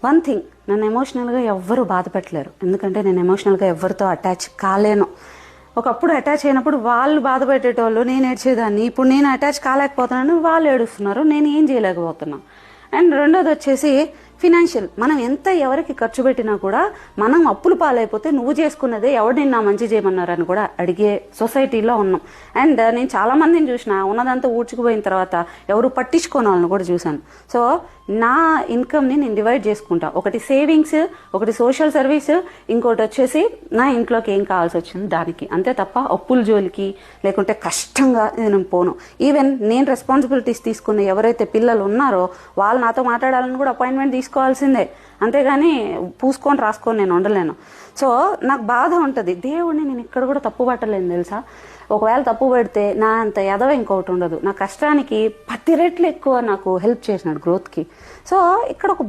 One thing, నన్ను ఎమోషనల్గా ఎవ్వరూ బాధ పెట్టలేరు, ఎందుకంటే నేను ఎమోషనల్గా ఎవరితో అటాచ్ కాలేను. ఒకప్పుడు అటాచ్ అయినప్పుడు వాళ్ళు బాధ పెట్టేటోళ్ళు, నేను ఏడ్చేదాన్ని. ఇప్పుడు నేను అటాచ్ కాలేకపోతున్నాను, వాళ్ళు ఏడుస్తున్నారు, నేను ఏం చేయలేకపోతున్నాను. అండ్ రెండోది వచ్చేసి ఫినాన్షియల్. మనం ఎంత ఎవరికి ఖర్చు పెట్టినా కూడా మనం అప్పులు పాలైపోతే నువ్వు చేసుకున్నదే ఎవరు నిన్న మంచి చేయమన్నారని కూడా అడిగే సొసైటీలో ఉన్నాం. అండ్ నేను చాలా మందిని చూసిన, ఉన్నదంతా ఊడ్చుకుపోయిన తర్వాత ఎవరు పట్టించుకోని వాళ్ళని కూడా చూశాను. సో నా ఇన్కమ్ని నేను డివైడ్ చేసుకుంటా. ఒకటి సేవింగ్స్, ఒకటి సోషల్ సర్వీస్, ఇంకోటి వచ్చేసి నా ఇంట్లోకి ఏం కావాల్సి వచ్చింది దానికి. అంతే తప్ప అప్పుల జోలికి లేకుంటే కష్టంగా నేను పోను. ఈవెన్ నేను రెస్పాన్సిబిలిటీస్ తీసుకున్న ఎవరైతే పిల్లలు ఉన్నారో వాళ్ళు నాతో మాట్లాడాలని కూడా అపాయింట్మెంట్ తీసుకోవాల్సిందే, అంతేగాని పూసుకొని రాసుకొని నేను ఉండలేను. సో నాకు బాధ ఉంటుంది. దేవుడిని నేను ఇక్కడ కూడా తప్పు పట్టలేను తెలుసా. ఒకవేళ తప్పు పెడితే నా అంత ఎదవ ఇంకొకటి ఉండదు. నా కష్టానికి 10 రెట్లు ఎక్కువ నాకు హెల్ప్ చేసినాడు గ్రోత్కి. సో ఇక్కడ ఒక